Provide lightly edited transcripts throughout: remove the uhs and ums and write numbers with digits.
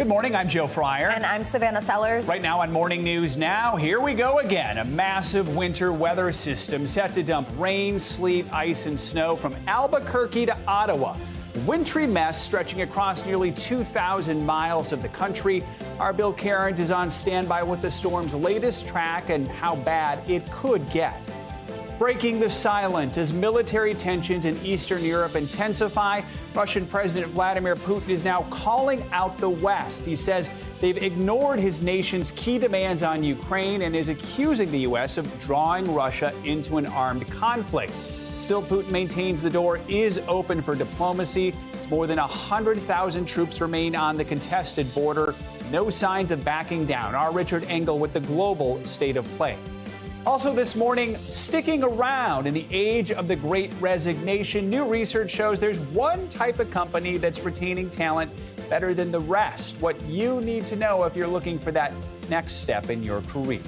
Good morning, I'm Joe Fryer. And I'm Savannah Sellers. Right now on Morning News Now, here we go again. A massive winter weather system set to dump rain, sleet, ice, and snow from Albuquerque to Ottawa. Wintry mess stretching across nearly 2,000 miles of the country. Our Bill Cairns is on standby with the storm's latest track and how bad it could get. Breaking the silence as military tensions in Eastern Europe intensify, Russian President Vladimir Putin is now calling out the West. He says they've ignored his nation's key demands on Ukraine and is accusing the U.S. of drawing Russia into an armed conflict. Still, Putin maintains the door is open for diplomacy. As more than 100,000 troops remain on the contested border. No signs of backing down. Our Richard Engel with the global state of play. Also this morning, sticking around in the age of the Great Resignation, new research shows there's one type of company that's retaining talent better than the rest. What you need to know if you're looking for that next step in your career.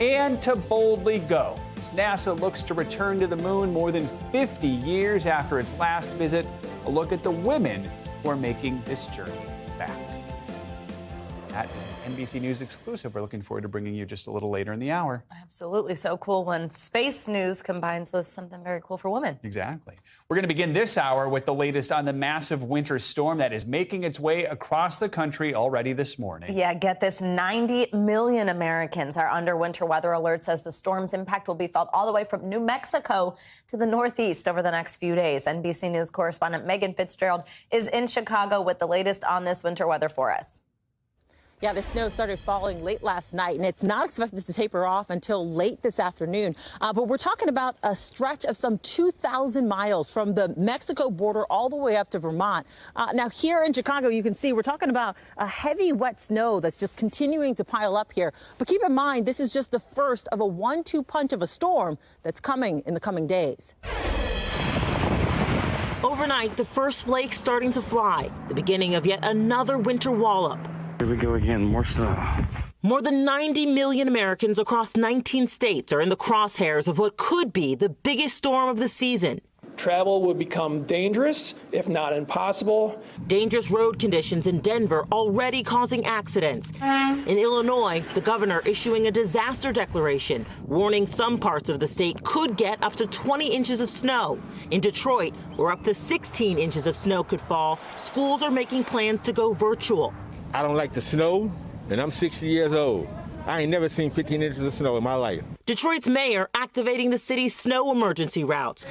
And to boldly go, as NASA looks to return to the moon more than 50 years after its last visit, a look at the women who are making this journey back. That is an NBC News exclusive. We're looking forward to bringing you just a little later in the hour. Absolutely. So cool when space news combines with something very cool for women. Exactly. We're going to begin this hour with the latest on the massive winter storm that is making its way across the country already this morning. Yeah, get this. 90 million Americans are under winter weather alerts as the storm's impact will be felt all the way from New Mexico to the Northeast over the next few days. NBC News correspondent Megan Fitzgerald is in Chicago with the latest on this winter weather for us. Yeah, the snow started falling late last night, and it's not expected to taper off until late this afternoon. But we're talking about a stretch of some 2,000 miles from the Mexico border all the way up to Vermont. Now, here in Chicago, you can see we're talking about a heavy, wet snow that's just continuing to pile up here. But keep in mind, this is just the first of a 1-2 punch of a storm that's coming in the coming days. Overnight, the first flakes starting to fly, the beginning of yet another winter wallop. Here we go again, more snow. More than 90 million Americans across 19 states are in the crosshairs of what could be the biggest storm of the season. Travel would become dangerous, if not impossible. Dangerous road conditions in Denver already causing accidents. In Illinois, the governor issuing a disaster declaration, warning some parts of the state could get up to 20 inches of snow. In Detroit, where up to 16 inches of snow could fall, schools are making plans to go virtual. I don't like the snow, and I'm 60 years old. I ain't never seen 15 inches of snow in my life. Detroit's mayor activating the city's snow emergency routes.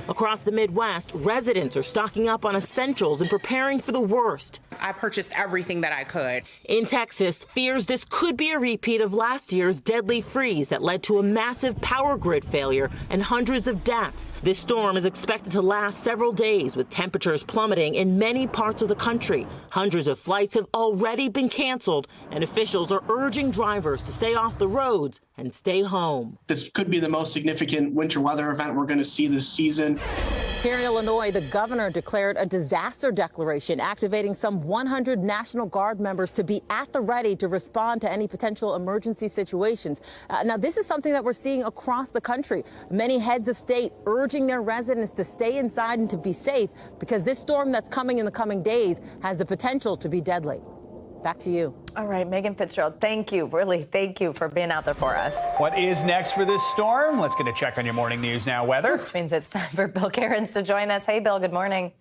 Across the Midwest, residents are stocking up on essentials and preparing for the worst. I purchased everything that I could. In Texas, fears this could be a repeat of last year's deadly freeze that led to a massive power grid failure and hundreds of deaths. This storm is expected to last several days, with temperatures plummeting in many parts of the country. Hundreds of flights have already been canceled, and officials are urging drivers to stay off the roads and stay home. This could be the most significant winter weather event we're going to see this season. Here in Illinois, the governor declared a disaster declaration, activating some 100 National Guard members to be at the ready to respond to any potential emergency situations. Now, this is something that we're seeing across the country. Many heads of state urging their residents to stay inside and to be safe because this storm that's coming in the coming days has the potential to be deadly. Back to you. All right, Megan Fitzgerald, thank you. Really, thank you for being out there for us. What is next for this storm? Let's get a check on your Morning News Now weather. Which means it's time for Bill Cairns to join us. Hey, Bill, good morning.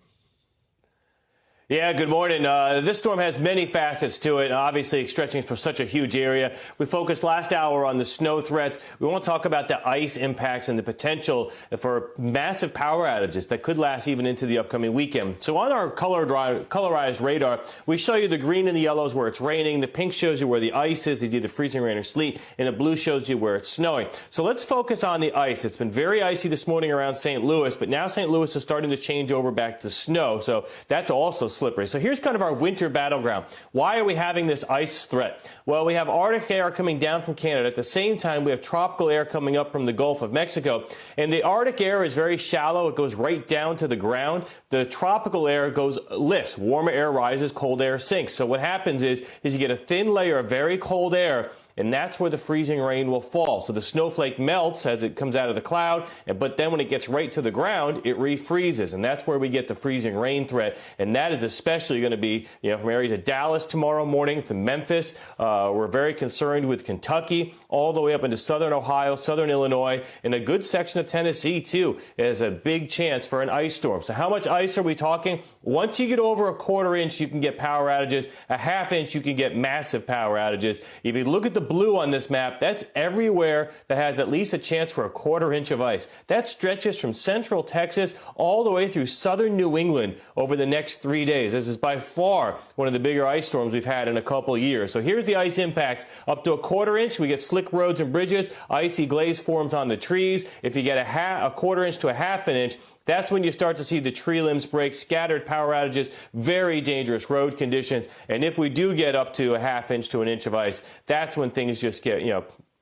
Yeah, good morning. This storm has many facets to it, obviously stretching for such a huge area. We focused last hour on the snow threats. We want to talk about the ice impacts and the potential for massive power outages that could last even into the upcoming weekend. So on our colorized radar, we show you the green and the yellows where it's raining. The pink shows you where the ice is, either freezing rain or sleet, and the blue shows you where it's snowing. So let's focus on the ice. It's been very icy this morning around St. Louis, but now St. Louis is starting to change over back to snow. So that's also slippery. So here's kind of our winter battleground. Why are we having this ice threat? Well, we have Arctic air coming down from Canada. At the same time, we have tropical air coming up from the Gulf of Mexico. And the Arctic air is very shallow. It goes right down to the ground. The tropical air lifts. Warmer air rises, cold air sinks. So what happens is you get a thin layer of very cold air, and that's where the freezing rain will fall. So the snowflake melts as it comes out of the cloud, but then when it gets right to the ground, it refreezes, and that's where we get the freezing rain threat. And that is especially going to be, from areas of Dallas tomorrow morning to Memphis. We're very concerned with Kentucky, all the way up into southern Ohio, southern Illinois, and a good section of Tennessee, too. There's a big chance for an ice storm. So how much ice are we talking? Once you get over a quarter inch, you can get power outages. A half inch, you can get massive power outages. If you look at the blue on this map, that's everywhere that has at least a chance for a quarter inch of ice. That stretches from central Texas all the way through southern New England over the next 3 days. This is by far one of the bigger ice storms we've had in a couple years. So here's the ice impacts. Up to a quarter inch, we get slick roads and bridges. Icy glaze forms on the trees. If you get a quarter inch to a half an inch, that's when you start to see the tree limbs break, scattered power outages, very dangerous road conditions. And if we do get up to a half inch to an inch of ice, that's when things just get,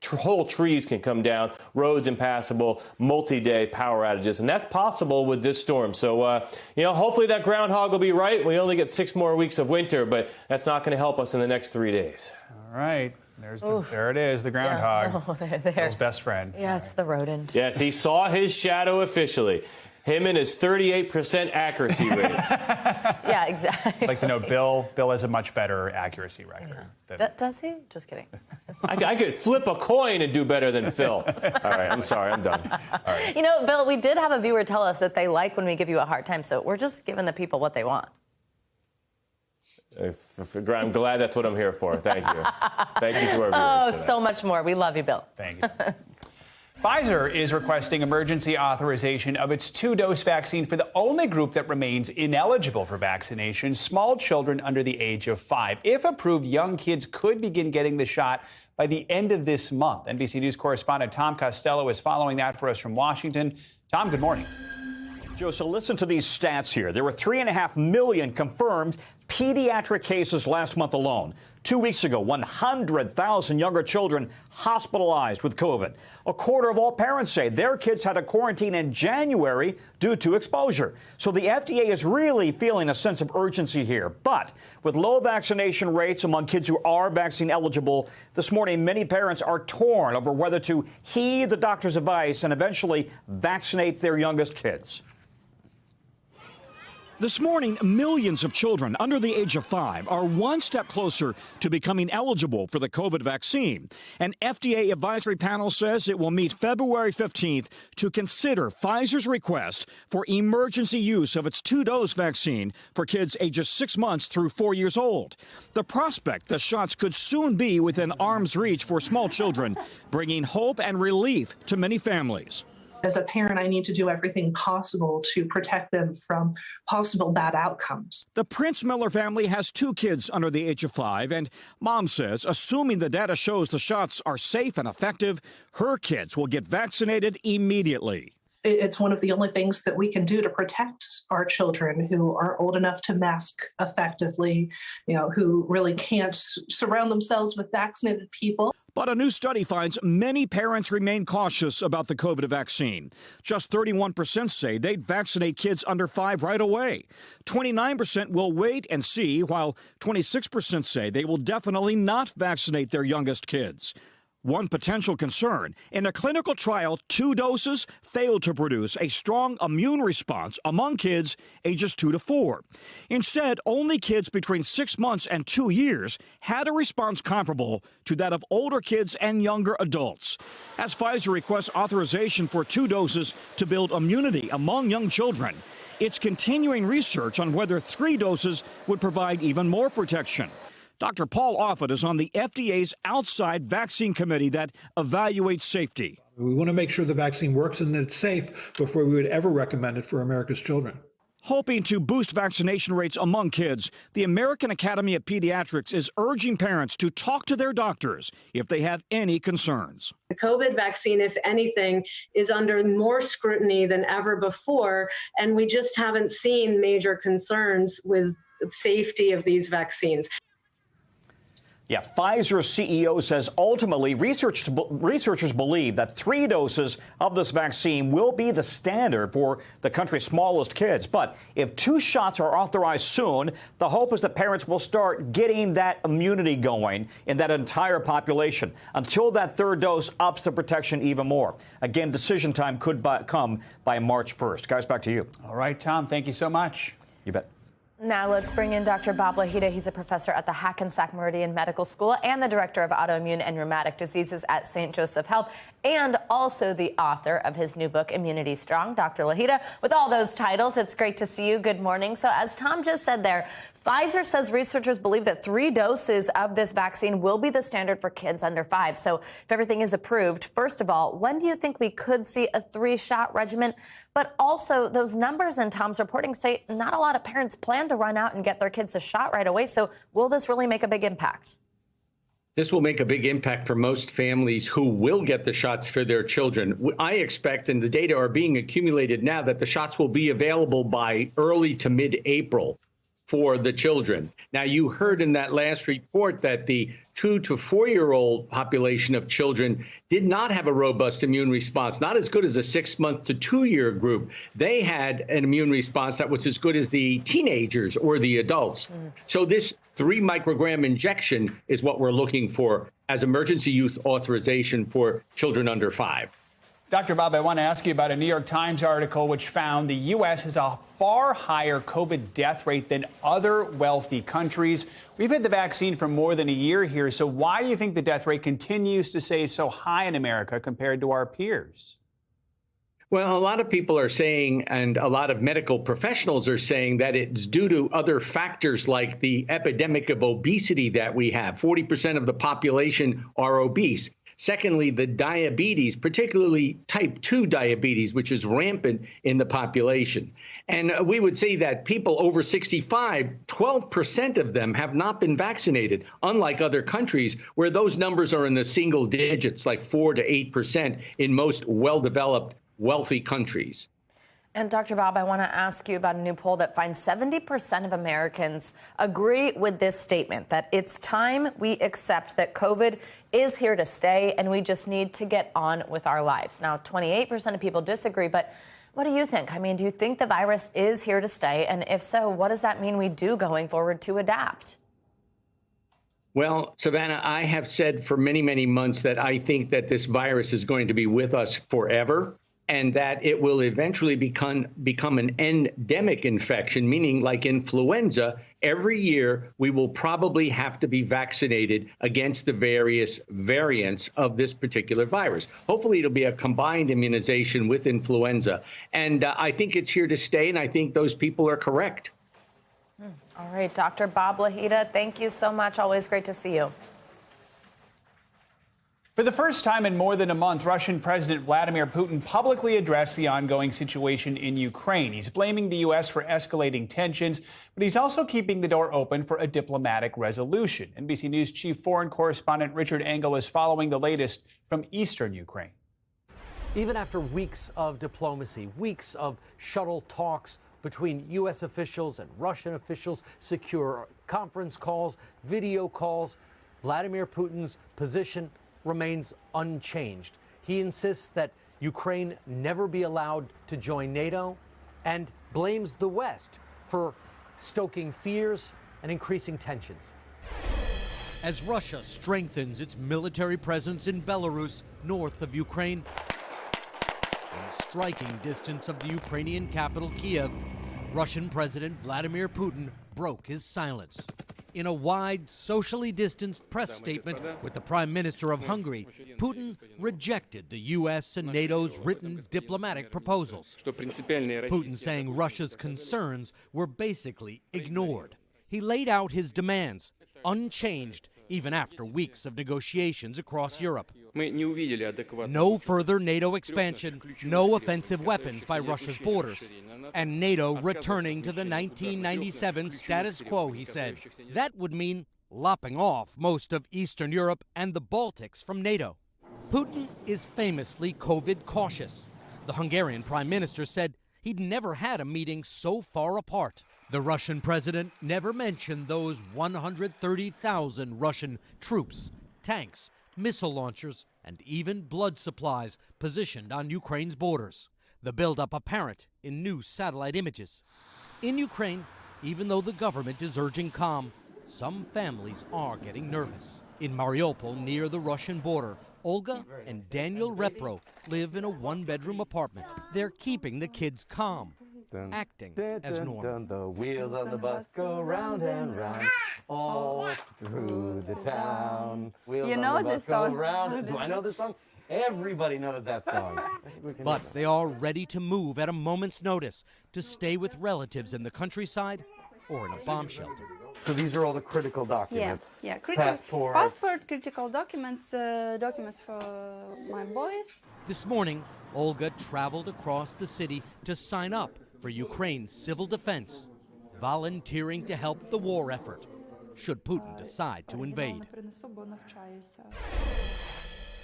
whole trees can come down, roads impassable, multi-day power outages. And that's possible with this storm. So, hopefully that groundhog will be right. We only get 6 more weeks of winter, but that's not going to help us in the next 3 days. All right. There it is, the groundhog. Yeah. Oh, there. His best friend. Yes, the rodent. Yes, he saw his shadow officially. Him and his 38% accuracy rate. Yeah, exactly. I'd like to know, Bill has a much better accuracy record. Yeah. Does he? Just kidding. I could flip a coin and do better than Phil. All right, I'm sorry, I'm done. All right. Bill, we did have a viewer tell us that they like when we give you a hard time, so we're just giving the people what they want. I'm glad that's what I'm here for. Thank you. Thank you to our viewers. Oh, so much more. We love you, Bill. Thank you. Pfizer is requesting emergency authorization of its 2-dose vaccine for the only group that remains ineligible for vaccination, small children under the age of 5. If approved, young kids could begin getting the shot by the end of this month. NBC News correspondent Tom Costello is following that for us from Washington. Tom, good morning. Joe, so listen to these stats here. There were 3.5 million confirmed pediatric cases last month alone. 2 weeks ago, 100,000 younger children hospitalized with COVID. A quarter of all parents say their kids had to quarantine in January due to exposure. So the FDA is really feeling a sense of urgency here. But with low vaccination rates among kids who are vaccine eligible, this morning many parents are torn over whether to heed the doctor's advice and eventually vaccinate their youngest kids. This morning, millions of children under the age of 5 are one step closer to becoming eligible for the COVID vaccine. An FDA advisory panel says it will meet February 15th to consider Pfizer's request for emergency use of its 2-dose vaccine for kids ages 6 months through 4 years old. The prospect that shots could soon be within arm's reach for small children, bringing hope and relief to many families. As a parent, I need to do everything possible to protect them from possible bad outcomes. The Prince Miller family has 2 kids under the age of 5, and Mom says, assuming the data shows the shots are safe and effective, her kids will get vaccinated immediately. It's one of the only things that we can do to protect our children who are old enough to mask effectively, who really can't surround themselves with vaccinated people. But a new study finds many parents remain cautious about the COVID vaccine. Just 31% say they'd vaccinate kids under 5 right away. 29% will wait and see, while 26% say they will definitely not vaccinate their youngest kids. One potential concern, in a clinical trial, 2 doses failed to produce a strong immune response among kids ages 2 to 4. Instead, only kids between 6 months and 2 years had a response comparable to that of older kids and younger adults. As Pfizer requests authorization for 2 doses to build immunity among young children, it's continuing research on whether 3 doses would provide even more protection. Dr. Paul Offit is on the FDA's outside vaccine committee that evaluates safety. We want to make sure the vaccine works and that it's safe before we would ever recommend it for America's children. Hoping to boost vaccination rates among kids, the American Academy of Pediatrics is urging parents to talk to their doctors if they have any concerns. The COVID vaccine, if anything, is under more scrutiny than ever before, and we just haven't seen major concerns with safety of these vaccines. Yeah, Pfizer's CEO says ultimately researchers believe that 3 doses of this vaccine will be the standard for the country's smallest kids. But if 2 shots are authorized soon, the hope is that parents will start getting that immunity going in that entire population. Until that 3rd dose ups the protection even more. Again, decision time could come by March 1st. Guys, back to you. All right, Tom, thank you so much. You bet. Now let's bring in Dr. Bob Lahita. He's a professor at the Hackensack Meridian Medical School and the director of autoimmune and rheumatic diseases at St. Joseph Health, and also the author of his new book, Immunity Strong. Dr. Lahita, with all those titles, it's great to see you. Good morning. So as Tom just said there, Pfizer says researchers believe that 3 doses of this vaccine will be the standard for kids under 5. So if everything is approved, first of all, when do you think we could see a 3-shot regimen? But also, those numbers in Tom's reporting say not a lot of parents plan to run out and get their kids the shot right away. So will this really make a big impact? This will make a big impact for most families who will get the shots for their children. I expect, and the data are being accumulated now, that the shots will be available by early to mid-April for the children. Now, you heard in that last report that the 2 to 4-year-old population of children did not have a robust immune response, not as good as a 6-month to 2-year group. They had an immune response that was as good as the teenagers or the adults. So this 3 microgram injection is what we're looking for as emergency use authorization for children under 5. Dr. Bob, I want to ask you about a New York Times article which found the U.S. has a far higher COVID death rate than other wealthy countries. We've had the vaccine for more than a year here, so why do you think the death rate continues to stay so high in America compared to our peers? Well, a lot of people are saying, and a lot of medical professionals are saying, that it's due to other factors like the epidemic of obesity that we have. 40% of the population are obese. Secondly, the diabetes, particularly type 2 diabetes, which is rampant in the population. And we would say that people over 65, 12% of them have not been vaccinated, unlike other countries where those numbers are in the single digits, like 4 to 8% in most well-developed, wealthy countries. And Dr. Bob, I want to ask you about a new poll that finds 70% of Americans agree with this statement, that it's time we accept that COVID is here to stay and we just need to get on with our lives. Now, 28% of people disagree, but what do you think? I mean, do you think the virus is here to stay? And if so, what does that mean we do going forward to adapt? Well, Savannah, I have said for many, many months that I think that this virus is going to be with us forever, and that it will eventually become an endemic infection, meaning like influenza, every year we will probably have to be vaccinated against the various variants of this particular virus. Hopefully it'll be a combined immunization with influenza. And I think it's here to stay, and I think those people are correct. All right, Dr. Bob Lahita, thank you so much. Always great to see you. For the first time in more than a month, Russian President Vladimir Putin publicly addressed the ongoing situation in Ukraine. He's blaming the U.S. for escalating tensions, but he's also keeping the door open for a diplomatic resolution. NBC News chief foreign correspondent Richard Engel is following the latest from eastern Ukraine. Even after weeks of diplomacy, weeks of shuttle talks between U.S. officials and Russian officials, secure conference calls, video calls, Vladimir Putin's position remains unchanged. He insists that Ukraine never be allowed to join NATO and blames the West for stoking fears and increasing tensions. As Russia strengthens its military presence in Belarus, north of Ukraine, in striking distance of the Ukrainian capital, Kiev, Russian President Vladimir Putin broke his silence. In a wide, socially distanced press statement with the Prime Minister of Hungary, Putin rejected the U.S. and NATO's written diplomatic proposals. Putin saying Russia's concerns were basically ignored. He laid out his demands, unchanged even after weeks of negotiations across Europe. No further NATO expansion, no offensive weapons by Russia's borders, and NATO returning to the 1997 status quo, he said. That would mean lopping off most of Eastern Europe and the Baltics from NATO. Putin is famously COVID cautious. The Hungarian prime minister said he'd never had a meeting so far apart. The Russian president never mentioned those 130,000 Russian troops, tanks, missile launchers, and even blood supplies positioned on Ukraine's borders. The buildup apparent in new satellite images. In Ukraine, even though the government is urging calm, some families are getting nervous. In Mariupol, near the Russian border, Olga and Daniel Repro live in a one-bedroom apartment. They're keeping the kids calm, acting as normal. The wheels on the bus go round and round all through the town. Wheels on the bus go round. Do I know this song? Everybody knows that song. But they are ready to move at a moment's notice to stay with relatives in the countryside or in a bomb shelter. So these are all the critical documents. Yeah, passport, critical documents, documents for my boys. This morning, Olga traveled across the city to sign up for Ukraine's civil defense, volunteering to help the war effort, should Putin decide to invade.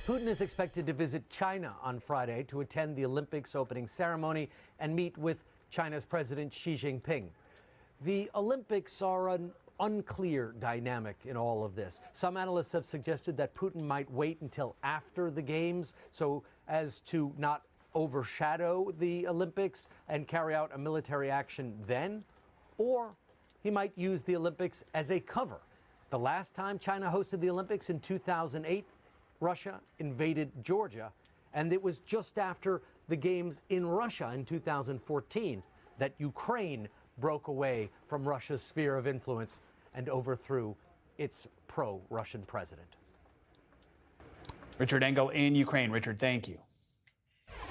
Putin is expected to visit China on Friday to attend the Olympics opening ceremony and meet with China's President Xi Jinping. The Olympics are an unclear dynamic in all of this. Some analysts have suggested that Putin might wait until after the games so as to not overshadow the Olympics and carry out a military action then, or he might use the Olympics as a cover. The last time China hosted the Olympics in 2008, Russia invaded Georgia, and it was just after the games in Russia in 2014 that Ukraine broke away from Russia's sphere of influence and overthrew its pro-Russian president. Richard Engel in Ukraine. Richard, thank you.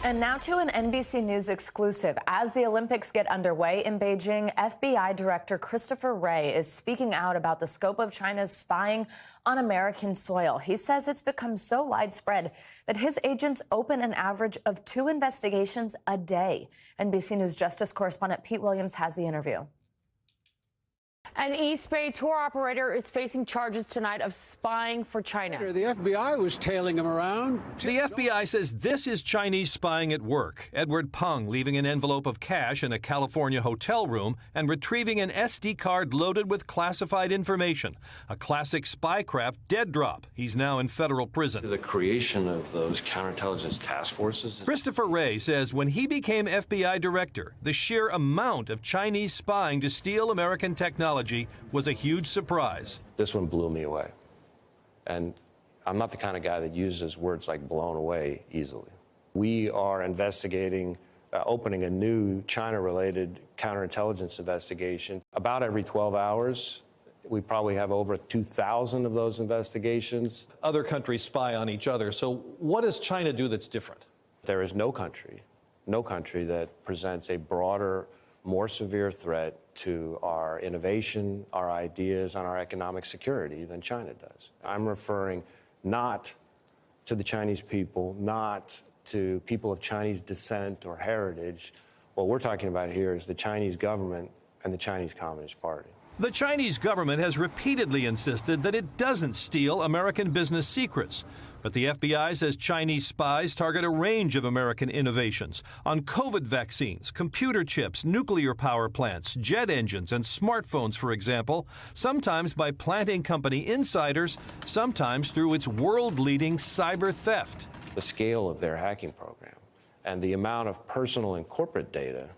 And now to an NBC News exclusive. As the Olympics get underway in Beijing, FBI Director Christopher Wray is speaking out about the scope of China's spying on American soil. He says it's become so widespread that his agents open an average of 2 investigations a day. NBC News Justice correspondent Pete Williams has the interview. An East Bay tour operator is facing charges tonight of spying for China. The FBI was tailing him around. The FBI says this is Chinese spying at work. Edward Peng leaving an envelope of cash in a California hotel room and retrieving an SD card loaded with classified information. A classic spycraft dead drop. He's now in federal prison. The creation of those counterintelligence task forces. Christopher Wray says when he became FBI director, the sheer amount of Chinese spying to steal American technology was a huge surprise. This one blew me away. And I'm not the kind of guy that uses words like blown away easily. We are investigating, opening a new China-related counterintelligence investigation. About every 12 hours, we probably have over 2,000 of those investigations. Other countries spy on each other. So what does China do that's different? There is no country that presents a broader, more severe threat to our innovation, our ideas, and our economic security than China does. I'm referring not to the Chinese people, not to people of Chinese descent or heritage. What we're talking about here is the Chinese government and the Chinese Communist Party. The Chinese government has repeatedly insisted that it doesn't steal American business secrets. But the FBI says Chinese spies target a range of American innovations on COVID vaccines, computer chips, nuclear power plants, jet engines, and smartphones, for example, sometimes by planting company insiders, sometimes through its world-leading cyber theft. The scale of their hacking program and the amount of personal and corporate data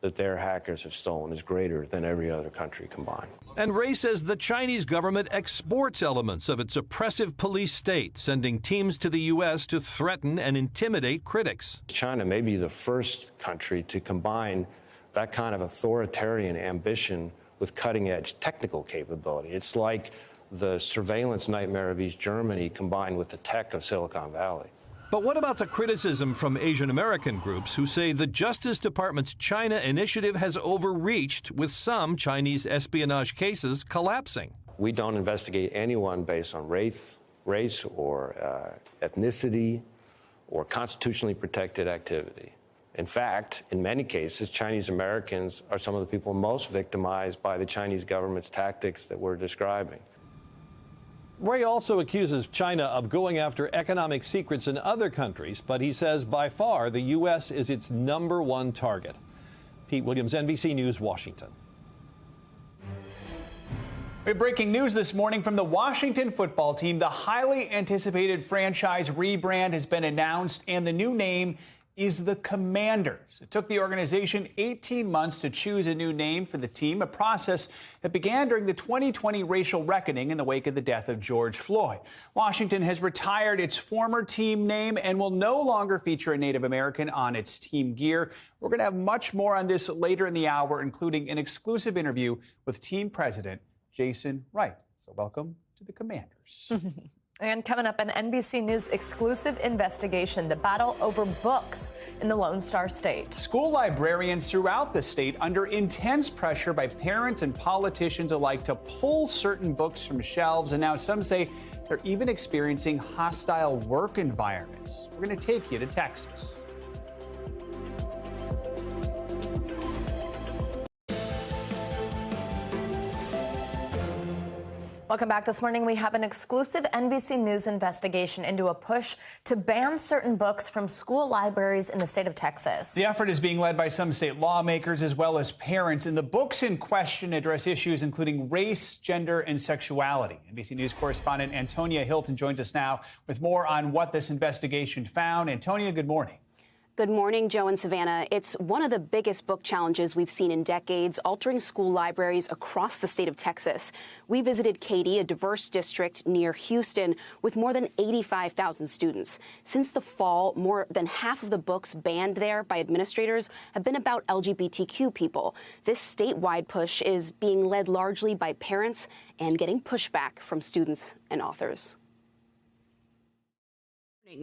that their hackers have stolen is greater than every other country combined. And Wray says the Chinese government exports elements of its oppressive police state, sending teams to the U.S. to threaten and intimidate critics. China may be the first country to combine that kind of authoritarian ambition with cutting-edge technical capability. It's like the surveillance nightmare of East Germany combined with the tech of Silicon Valley. But what about the criticism from Asian American groups who say the Justice Department's China initiative has overreached, with some Chinese espionage cases collapsing? We don't investigate anyone based on race or ethnicity or constitutionally protected activity. In fact, in many cases, Chinese Americans are some of the people most victimized by the Chinese government's tactics that we're describing. Wray also accuses China of going after economic secrets in other countries, but he says by far the U.S. is its #1 target. Pete Williams, NBC News, Washington. We have breaking news this morning from the Washington football team. The highly anticipated franchise rebrand has been announced, and the new name is the Commanders. It took the organization 18 months to choose a new name for the team, a process that began during the 2020 racial reckoning in the wake of the death of George Floyd. Washington has retired its former team name and will no longer feature a Native American on its team gear. We're going to have much more on this later in the hour, including an exclusive interview with team president Jason Wright. So welcome to the Commanders. And coming up, an NBC News exclusive investigation, the battle over books in the Lone Star State. School librarians throughout the state under intense pressure by parents and politicians alike to pull certain books from shelves. And now some say they're even experiencing hostile work environments. We're going to take you to Texas. Welcome back. This morning, we have an exclusive NBC News investigation into a push to ban certain books from school libraries in the state of Texas. The effort is being led by some state lawmakers as well as parents, and the books in question address issues including race, gender, and sexuality. NBC News correspondent Antonia Hilton joins us now with more on what this investigation found. Antonia, good morning. Good morning, Joe and Savannah. It's one of the biggest book challenges we've seen in decades, altering school libraries across the state of Texas. We visited Katy, a diverse district near Houston with more than 85,000 students. Since the fall, more than half of the books banned there by administrators have been about LGBTQ people. This statewide push is being led largely by parents and getting pushback from students and authors.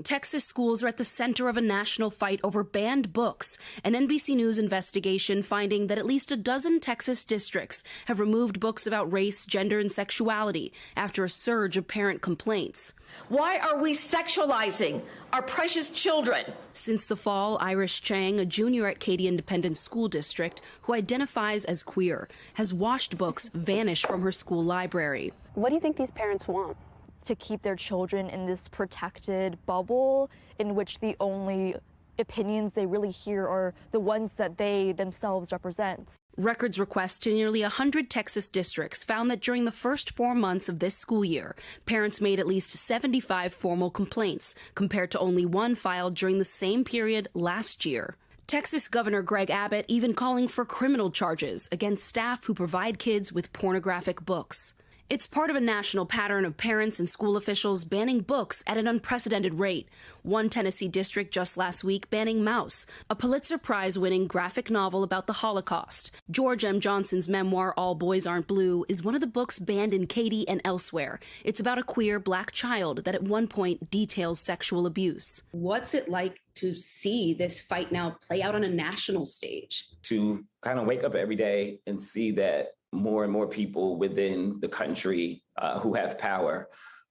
Texas schools are at the center of a national fight over banned books. An NBC News investigation finding that at least a dozen Texas districts have removed books about race, gender, and sexuality after a surge of parent complaints. Why are we sexualizing our precious children? Since the fall, Irish Chang, a junior at Katy Independent School District who identifies as queer, has watched books vanish from her school library. What do you think these parents want? To keep their children in this protected bubble in which the only opinions they really hear are the ones that they themselves represent. Records requests to nearly 100 Texas districts found that during the first 4 months of this school year, parents made at least 75 formal complaints, compared to only one filed during the same period last year. Texas Governor Greg Abbott even calling for criminal charges against staff who provide kids with pornographic books. It's part of a national pattern of parents and school officials banning books at an unprecedented rate. One Tennessee district just last week banning Mouse, a Pulitzer Prize-winning graphic novel about the Holocaust. George M. Johnson's memoir, All Boys Aren't Blue, is one of the books banned in Katy and elsewhere. It's about a queer black child that at one point details sexual abuse. What's it like to see this fight now play out on a national stage? To kind of wake up every day and see that more and more people within the country who have power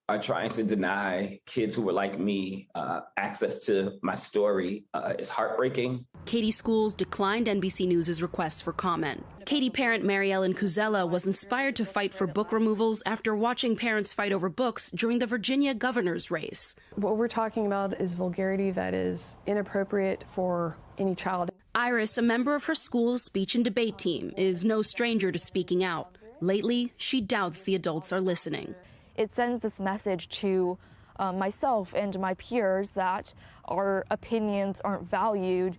are trying to deny kids who are like me access to my story is heartbreaking. Katy schools declined NBC News' requests for comment. Katy parent Mary Ellen Cuzella was inspired to fight for book removals after watching parents fight over books during the Virginia governor's race. What we're talking about is vulgarity that is inappropriate for any child. Iris, a member of her school's speech and debate team, is no stranger to speaking out. Lately, she doubts the adults are listening. It sends this message to myself and my peers that our opinions aren't valued.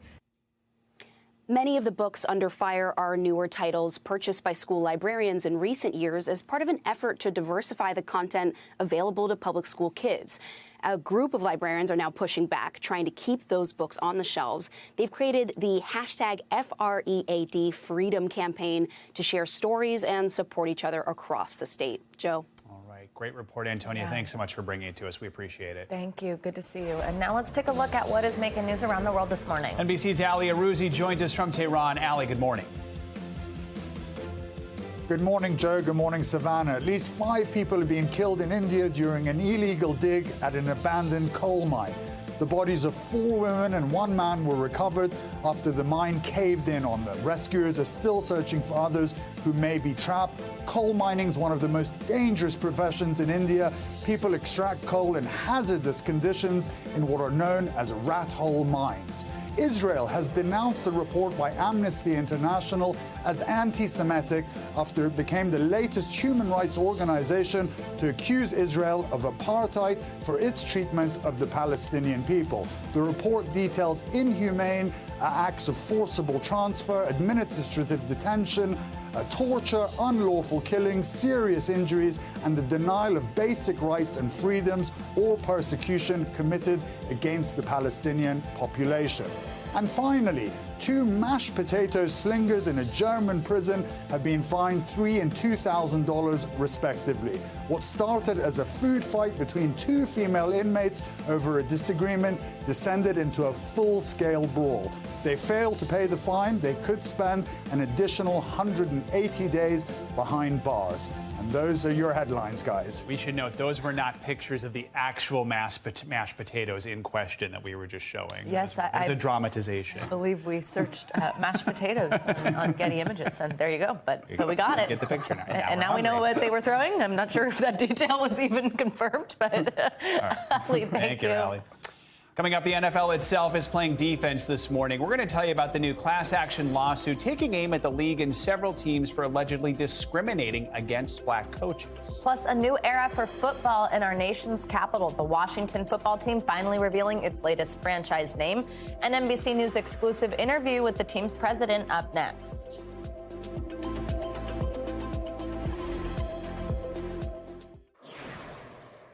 Many of the books under fire are newer titles purchased by school librarians in recent years as part of an effort to diversify the content available to public school kids. A group of librarians are now pushing back, trying to keep those books on the shelves. They've created the hashtag FREAD Freedom campaign to share stories and support each other across the state. Joe. All right. Great report, Antonia. Yeah. Thanks so much for bringing it to us. We appreciate it. Thank you. Good to see you. And now let's take a look at what is making news around the world this morning. NBC's Ali Arouzi joins us from Tehran. Ali, good morning. Good morning, Joe. Good morning, Savannah. At least 5 people have been killed in India during an illegal dig at an abandoned coal mine. The bodies of 4 women and 1 man were recovered after the mine caved in on them. Rescuers are still searching for others who may be trapped. Coal mining is one of the most dangerous professions in India. People extract coal in hazardous conditions in what are known as rat hole mines. Israel has denounced the report by Amnesty International as anti-Semitic after it became the latest human rights organization to accuse Israel of apartheid for its treatment of the Palestinian people. The report details inhumane acts of forcible transfer, administrative detention, torture, unlawful killings, serious injuries, and the denial of basic rights and freedoms or persecution committed against the Palestinian population. And finally, 2 mashed potato slingers in a German prison have been fined $3,000 and $2,000 respectively. What started as a food fight between 2 female inmates over a disagreement descended into a full-scale brawl. If they failed to pay the fine, they could spend an additional 180 days behind bars. And those are your headlines, guys. We should note those were not pictures of the actual mashed potatoes in question that we were just showing. Yes, it was a dramatization. I believe we searched mashed potatoes on Getty Images, and there you go. But we got it. Get the picture now. And now we know what they were throwing. I'm not sure if that detail was even confirmed, but Ali, thank you. Ali. Coming up, the NFL itself is playing defense this morning. We're going to tell you about the new class action lawsuit taking aim at the league and several teams for allegedly discriminating against black coaches. Plus, a new era for football in our nation's capital. The Washington football team finally revealing its latest franchise name. An NBC News exclusive interview with the team's president up next.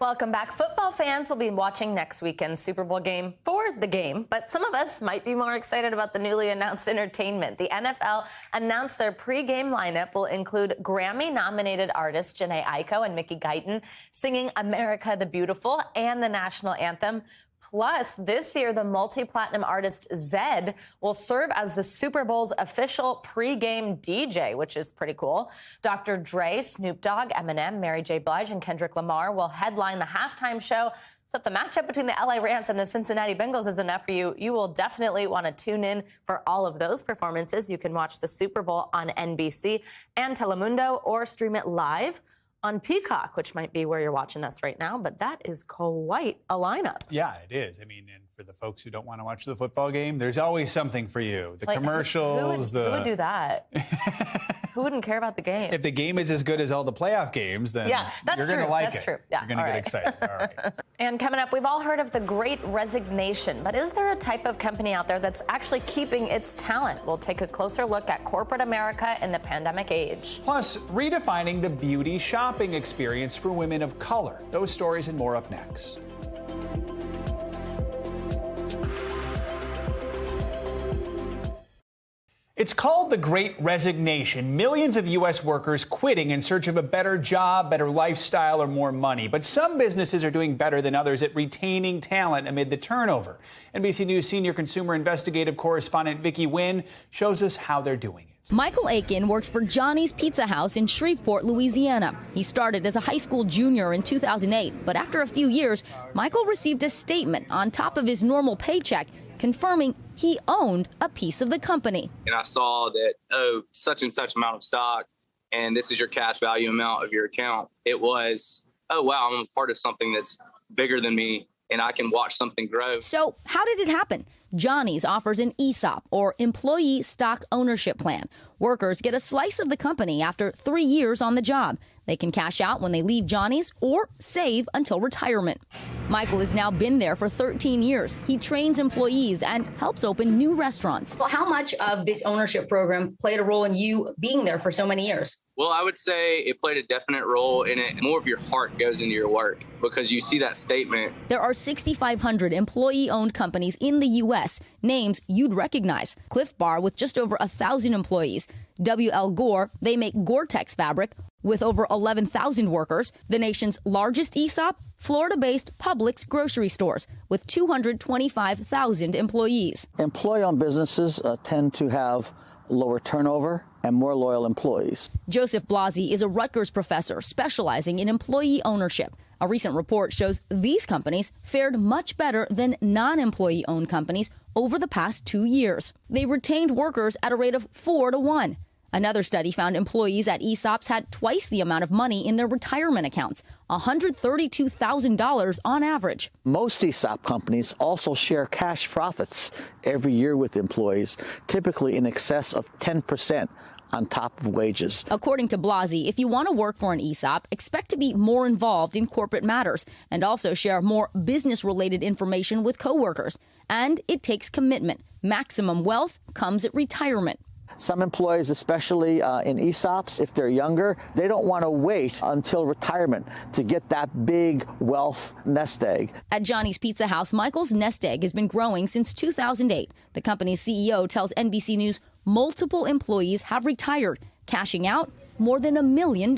Welcome back. Football fans will be watching next weekend's Super Bowl game for the game, but some of us might be more excited about the newly announced entertainment. The NFL announced their pre-game lineup will include Grammy-nominated artists Jhené Aiko and Mickey Guyton singing America the Beautiful and the national anthem. Plus, this year, the multi-platinum artist Zedd will serve as the Super Bowl's official pre-game DJ, which is pretty cool. Dr. Dre, Snoop Dogg, Eminem, Mary J. Blige, and Kendrick Lamar will headline the halftime show. So if the matchup between the LA Rams and the Cincinnati Bengals is enough for you, you will definitely want to tune in for all of those performances. You can watch the Super Bowl on NBC and Telemundo or stream it live on Peacock, which might be where you're watching us right now, but that is quite a lineup. Yeah, it is. I mean, and for the folks who don't want to watch the football game, there's always something for you. The commercials, who would do that? Who wouldn't care about the game? If the game is as good as all the playoff games, then you're going to like it. That's true. Yeah, you're going to get excited. All right. And coming up, we've all heard of the Great Resignation, but is there a type of company out there that's actually keeping its talent? We'll take a closer look at corporate America in the pandemic age. Plus, redefining the beauty shopping experience for women of color. Those stories and more up next. It's called the Great Resignation. Millions of U.S. workers quitting in search of a better job, better lifestyle, or more money. But some businesses are doing better than others at retaining talent amid the turnover. NBC News senior consumer investigative correspondent Vicki Nguyen shows us how they're doing it. Michael Aiken works for Johnny's Pizza House in Shreveport, Louisiana. He started as a high school junior in 2008, but after a few years, Michael received a statement on top of his normal paycheck confirming he owned a piece of the company. And I saw that, such and such amount of stock, and this is your cash value amount of your account. It was, oh, wow, I'm a part of something that's bigger than me, and I can watch something grow. So how did it happen? Johnny's offers an ESOP, or Employee Stock Ownership Plan. Workers get a slice of the company after 3 years on the job. They can cash out when they leave Johnny's or save until retirement. Michael has now been there for 13 years. He trains employees and helps open new restaurants. Well, how much of this ownership program played a role in you being there for so many years? Well, I would say it played a definite role in it. More of your heart goes into your work because you see that statement. There are 6,500 employee-owned companies in the U.S., names you'd recognize. Cliff Bar with just over 1,000 employees. W.L. Gore, they make Gore-Tex fabric with over 11,000 workers. The nation's largest ESOP, Florida-based Publix grocery stores with 225,000 employees. Employee-owned businesses tend to have lower turnover and more loyal employees. Joseph Blasi is a Rutgers professor specializing in employee ownership. A recent report shows these companies fared much better than non-employee-owned companies over the past 2 years. They retained workers at a rate of 4 to 1. Another study found employees at ESOPs had twice the amount of money in their retirement accounts, $132,000 on average. Most ESOP companies also share cash profits every year with employees, typically in excess of 10% on top of wages. According to Blasey, if you want to work for an ESOP, expect to be more involved in corporate matters and also share more business-related information with coworkers. And it takes commitment. Maximum wealth comes at retirement. Some employees, especially in ESOPs, if they're younger, they don't want to wait until retirement to get that big wealth nest egg. At Johnny's Pizza House, Michael's nest egg has been growing since 2008. The company's CEO tells NBC News multiple employees have retired, cashing out more than $1 million.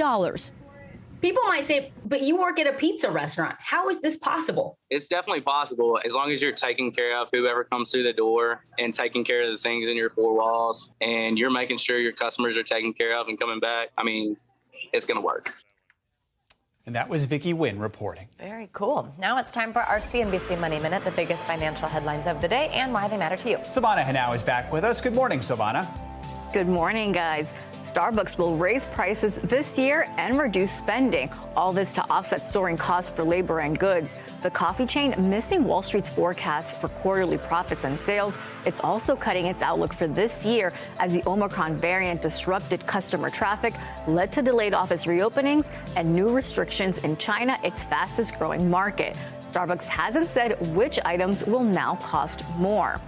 People might say, but you work at a pizza restaurant. How is this possible? It's definitely possible as long as you're taking care of whoever comes through the door and taking care of the things in your four walls and you're making sure your customers are taken care of and coming back. I mean, it's going to work. And that was Vicki Wynn reporting. Very cool. Now it's time for our CNBC Money Minute, the biggest financial headlines of the day and why they matter to you. Savannah Hanau is back with us. Good morning, Savannah. Good morning, guys. Starbucks will raise prices this year and reduce spending. All this to offset soaring costs for labor and goods. The coffee chain missing Wall Street's forecast for quarterly profits and sales. It's also cutting its outlook for this year as the Omicron variant disrupted customer traffic, led to delayed office reopenings and new restrictions in China, its fastest growing market. Starbucks hasn't said which items will now cost more.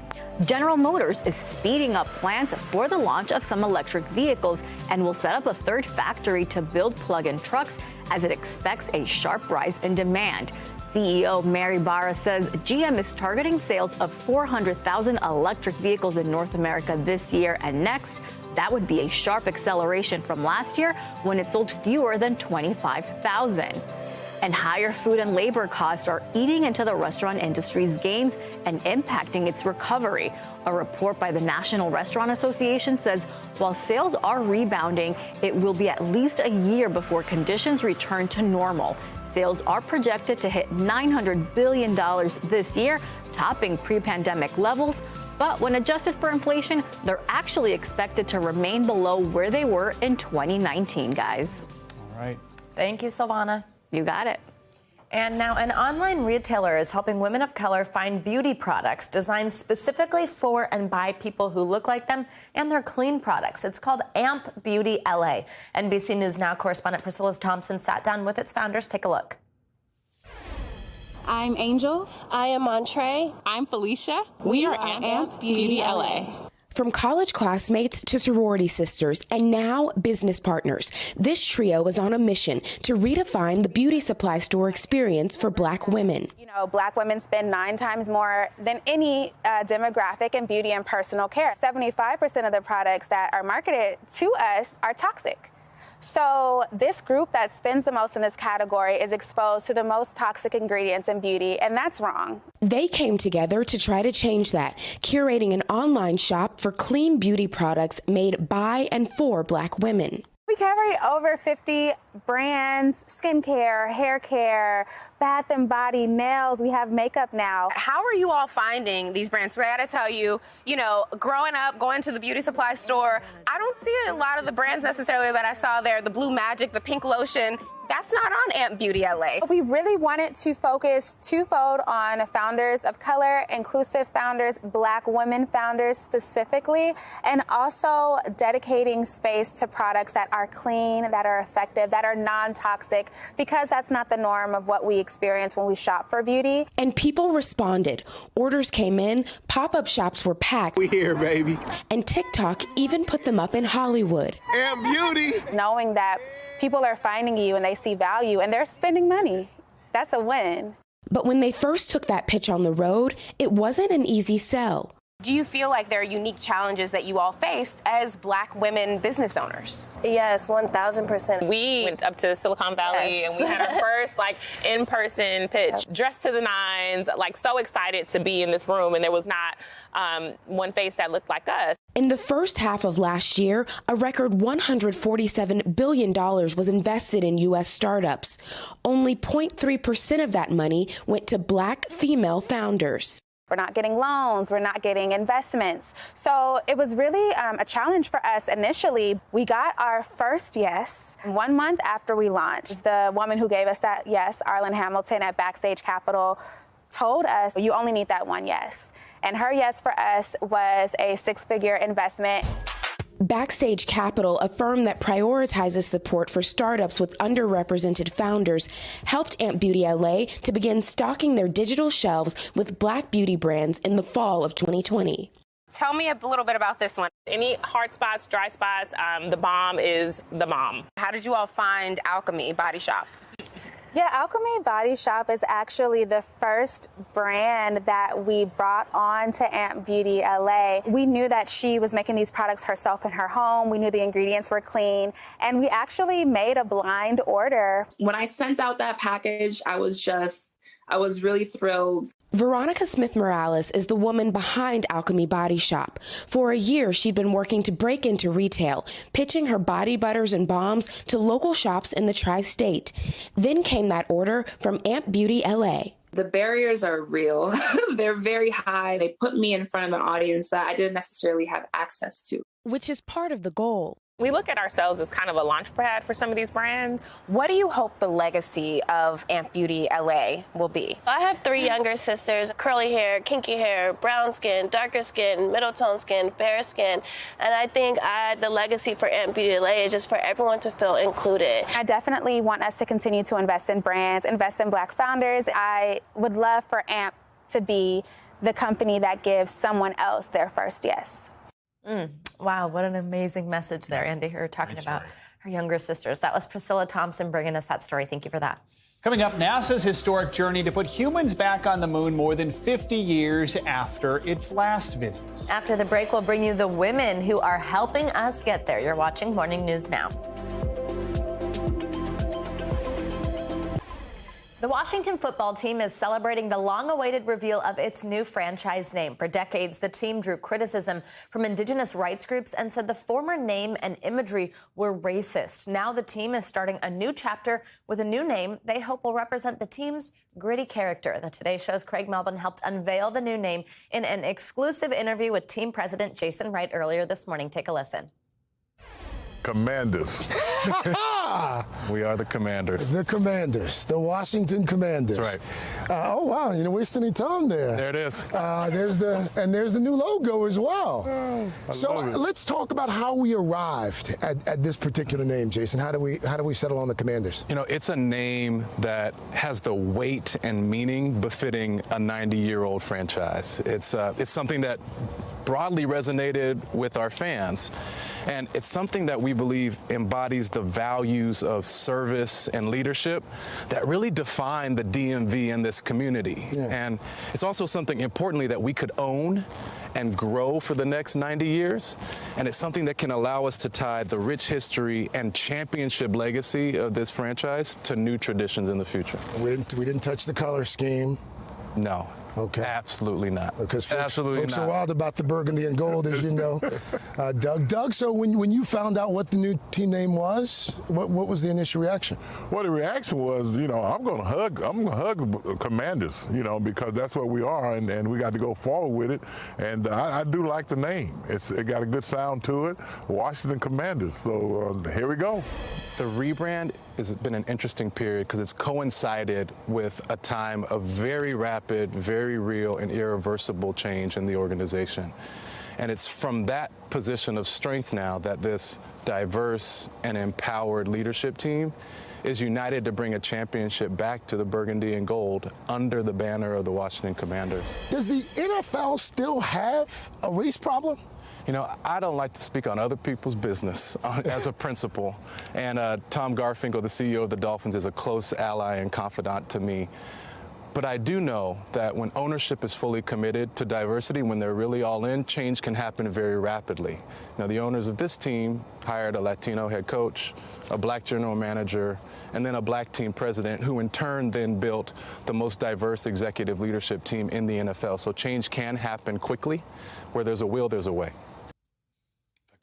General Motors is speeding up plans for the launch of some electric vehicles and will set up a third factory to build plug-in trucks as it expects a sharp rise in demand. CEO Mary Barra says GM is targeting sales of 400,000 electric vehicles in North America this year and next. That would be a sharp acceleration from last year when it sold fewer than 25,000. And higher food and labor costs are eating into the restaurant industry's gains and impacting its recovery. A report by the National Restaurant Association says while sales are rebounding, it will be at least a year before conditions return to normal. Sales are projected to hit $900 billion this year, topping pre-pandemic levels. But when adjusted for inflation, they're actually expected to remain below where they were in 2019, guys. All right. Thank you, Silvana. You got it. And now an online retailer is helping women of color find beauty products designed specifically for and by people who look like them, and they're clean products. It's called AMP Beauty LA. NBC News Now correspondent Priscilla Thompson sat down with its founders. Take a look. I'm Angel. I am Montre. I'm Felicia. We are AMP Beauty LA. From college classmates to sorority sisters and now business partners, this trio is on a mission to redefine the beauty supply store experience for Black women. You know, Black women spend 9 times more than any demographic in beauty and personal care. 75% of the products that are marketed to us are toxic. So this group that spends the most in this category is exposed to the most toxic ingredients in beauty, and that's wrong. They came together to try to change that, curating an online shop for clean beauty products made by and for Black women. We carry over 50 brands, skincare, hair care, bath and body, nails. We have makeup now. How are you all finding these brands? I gotta tell you, growing up, going to the beauty supply store, I don't see a lot of the brands necessarily that I saw there. The Blue Magic, the Pink Lotion. That's not on AMP Beauty LA. We really wanted to focus twofold on founders of color, inclusive founders, Black women founders specifically, and also dedicating space to products that are clean, that are effective, that are non-toxic, because that's not the norm of what we experience when we shop for beauty. And people responded. Orders came in, pop-up shops were packed. We here, baby. And TikTok even put them up in Hollywood. AMP Beauty. Knowing that people are finding you and they see value and they're spending money. That's a win. But when they first took that pitch on the road, it wasn't an easy sell. Do you feel like there are unique challenges that you all faced as Black women business owners? Yes, 1,000%. We went up to Silicon Valley and we had our first in-person pitch, dressed to the nines, so excited to be in this room. And there was not one face that looked like us. In the first half of last year, a record $147 billion was invested in U.S. startups. Only 0.3% of that money went to Black female founders. We're not getting loans. We're not getting investments. So it was really a challenge for us initially. We got our first yes 1 month after we launched. The woman who gave us that yes, Arlen Hamilton at Backstage Capital, told us, you only need that one yes. And her yes for us was a 6-figure investment. Backstage Capital, a firm that prioritizes support for startups with underrepresented founders, helped Amp Beauty LA to begin stocking their digital shelves with Black beauty brands in the fall of 2020. Tell me a little bit about this one. Any hard spots, dry spots, the bomb is the bomb. How did you all find Alchemy Body Shop? Yeah, Alchemy Body Shop is actually the first brand that we brought on to Amp Beauty LA. We knew that she was making these products herself in her home. We knew the ingredients were clean, and we actually made a blind order. When I sent out that package, I was really thrilled. Veronica Smith-Morales is the woman behind Alchemy Body Shop. For a year, she'd been working to break into retail, pitching her body butters and balms to local shops in the tri-state. Then came that order from Amp Beauty LA. The barriers are real. They're very high. They put me in front of an audience that I didn't necessarily have access to. Which is part of the goal. We look at ourselves as kind of a launch pad for some of these brands. What do you hope the legacy of Amp Beauty LA will be? I have 3 younger sisters, curly hair, kinky hair, brown skin, darker skin, middle tone skin, fair skin. And I think the legacy for Amp Beauty LA is just for everyone to feel included. I definitely want us to continue to invest in brands, invest in Black founders. I would love for Amp to be the company that gives someone else their first yes. Wow, what an amazing message there, Andy, her talking about her younger sisters. That was Priscilla Thompson bringing us that story. Thank you for that. Coming up, NASA's historic journey to put humans back on the moon more than 50 years after its last visit. After the break, we'll bring you the women who are helping us get there. You're watching Morning News Now. The Washington football team is celebrating the long-awaited reveal of its new franchise name. For decades, the team drew criticism from indigenous rights groups and said the former name and imagery were racist. Now the team is starting a new chapter with a new name they hope will represent the team's gritty character. The Today Show's Craig Melvin helped unveil the new name in an exclusive interview with team president Jason Wright earlier this morning. Take a listen. Commanders. We are the Commanders. The Commanders, the Washington Commanders. That's right. Oh wow, you know, wasting any time there. There it is. There's the new logo as well. So let's talk about how we arrived at this particular name, Jason. How do we settle on the Commanders? You know, it's a name that has the weight and meaning befitting a 90-year-old franchise. It's something that broadly resonated with our fans. And it's something that we believe embodies the values of service and leadership that really define the DMV in this community. Yeah. And it's also something, importantly, that we could own and grow for the next 90 years. And it's something that can allow us to tie the rich history and championship legacy of this franchise to new traditions in the future. We didn't touch the color scheme. No. Okay. Absolutely not. Because folks are wild about the burgundy and gold, as you know. Doug, so when you found out what the new team name was, what was the initial reaction? Well, the reaction was, you know, I'm gonna hug the Commanders, you know, because that's what we are, and we got to go forward with it. And I do like the name. It got a good sound to it, Washington Commanders. So here we go. The rebrand has been an interesting period because it's coincided with a time of very rapid, very real, and irreversible change in the organization. And it's from that position of strength now that this diverse and empowered leadership team is united to bring a championship back to the burgundy and gold under the banner of the Washington Commanders. Does the NFL still have a race problem? You know, I don't like to speak on other people's business as a principal. And Tom Garfinkel, the CEO of the Dolphins, is a close ally and confidant to me. But I do know that when ownership is fully committed to diversity, when they're really all in, change can happen very rapidly. Now, the owners of this team hired a Latino head coach, a Black general manager, and then a Black team president, who in turn then built the most diverse executive leadership team in the NFL. So change can happen quickly. Where there's a will, there's a way.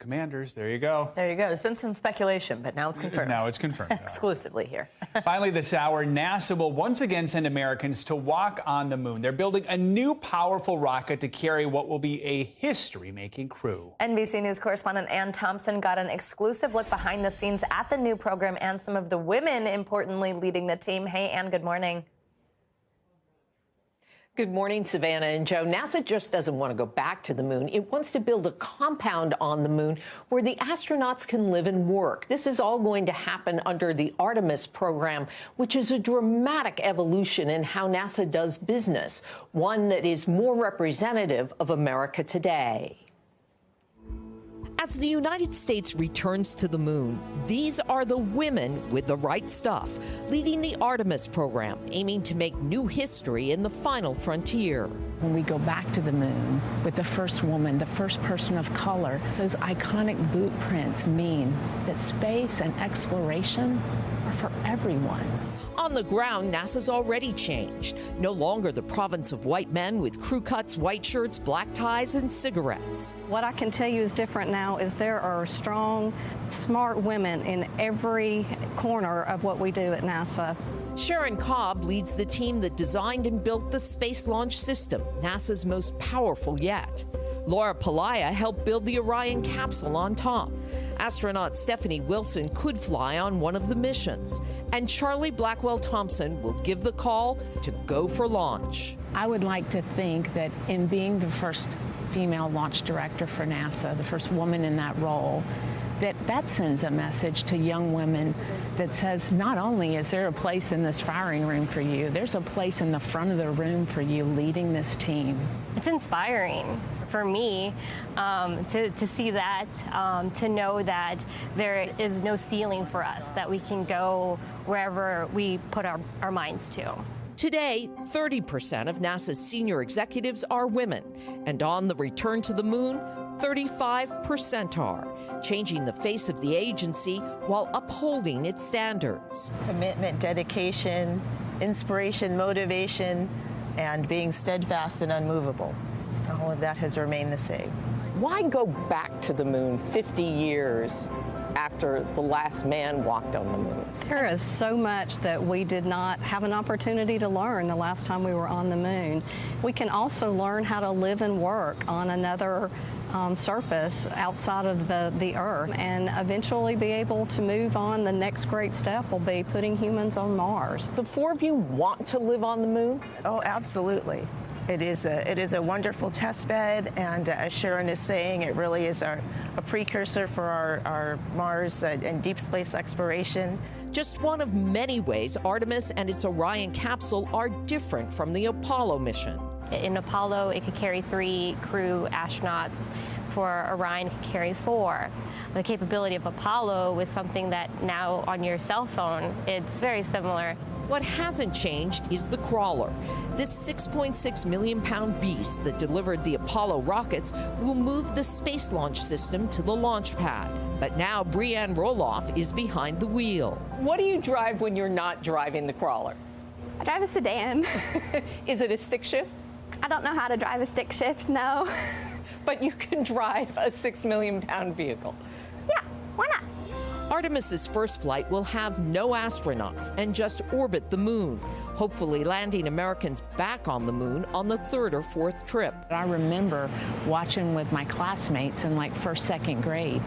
Commanders. There you go. There you go. There's been some speculation, but now it's confirmed. Now it's confirmed. Exclusively here. Finally, this hour, NASA will once again send Americans to walk on the moon. They're building a new powerful rocket to carry what will be a history-making crew. NBC News correspondent Ann Thompson got an exclusive look behind the scenes at the new program and some of the women, importantly, leading the team. Hey, Ann, good morning. Good morning, Savannah and Joe. NASA just doesn't want to go back to the moon. It wants to build a compound on the moon where the astronauts can live and work. This is all going to happen under the Artemis program, which is a dramatic evolution in how NASA does business, one that is more representative of America today. As the United States returns to the moon, these are the women with the right stuff, leading the Artemis program, aiming to make new history in the final frontier. When we go back to the moon with the first woman, the first person of color, those iconic boot prints mean that space and exploration are for everyone. On the ground, NASA's already changed. No longer the province of white men with crew cuts, white shirts, black ties, and cigarettes. What I can tell you is different now is there are strong, smart women in every corner of what we do at NASA. Sharon Cobb leads the team that designed and built the Space Launch System, NASA's most powerful yet. Laura Palaia helped build the Orion capsule on top. Astronaut Stephanie Wilson could fly on one of the missions. And Charlie Blackwell Thompson will give the call to go for launch. I would like to think that in being the first female launch director for NASA, the first woman in that role, that sends a message to young women that says not only is there a place in this firing room for you, there's a place in the front of the room for you leading this team. It's inspiring for me to see that, to know that there is no ceiling for us, that we can go wherever we put our minds to. Today, 30% of NASA's senior executives are women, and on the return to the moon, 35% are, changing the face of the agency while upholding its standards. Commitment, dedication, inspiration, motivation, and being steadfast and unmovable. All of that has remained the same. Why go back to the moon 50 years after the last man walked on the moon? There is so much that we did not have an opportunity to learn the last time we were on the moon. We can also learn how to live and work on another surface outside of the Earth and eventually be able to move on. The next great step will be putting humans on Mars. The four of you want to live on the moon? Oh, absolutely. It is a wonderful test bed, and as Sharon is saying, it really is a precursor for our Mars and deep space exploration. Just one of many ways Artemis and its Orion capsule are different from the Apollo mission. In Apollo, it could carry 3 crew astronauts. For Orion, it could carry 4. The capability of Apollo was something that now on your cell phone, it's very similar. What hasn't changed is the crawler. This 6.6 million pound beast that delivered the Apollo rockets will move the Space Launch System to the launch pad. But now Brianne Roloff is behind the wheel. What do you drive when you're not driving the crawler? I drive a sedan. Is it a stick shift? I don't know how to drive a stick shift, no. But you can drive a 6 million pound vehicle. Yeah, why not? Artemis's first flight will have no astronauts and just orbit the moon, hopefully landing Americans back on the moon on the 3rd or 4th trip. I remember watching with my classmates in like 1st, 2nd grade,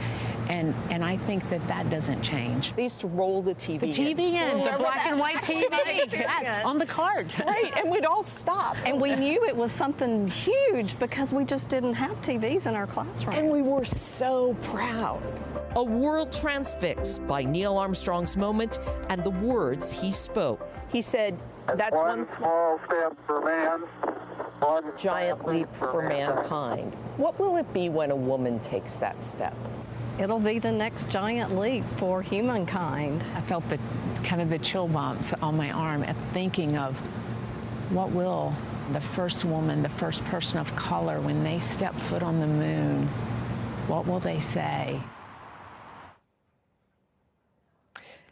and I think that doesn't change. They used to roll the TV in. The black and white TV. Yes, on the card. Right, and we'd all stop. And we knew it was something huge because we just didn't have TVs in our classroom. And we were so proud. A world transfixed by Neil Armstrong's moment and the words he spoke. He said, that's one small step for man, one giant leap for mankind. What will it be when a woman takes that step? It'll be the next giant leap for humankind. I felt kind of the chill bumps on my arm at thinking of what will the first woman, the first person of color, when they step foot on the moon, what will they say?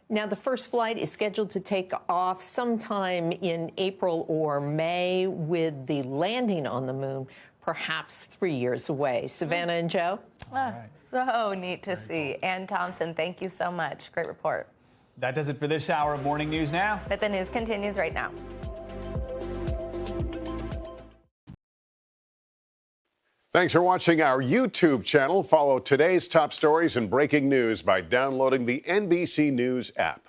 Now, the first flight is scheduled to take off sometime in April or May, with the landing on the moon perhaps 3 years away. Savannah and Joe? So neat to see. Ann Thompson, thank you so much. Great report. That does it for this hour of Morning News Now. But the news continues right now. Thanks for watching our YouTube channel. Follow today's top stories and breaking news by downloading the NBC News app.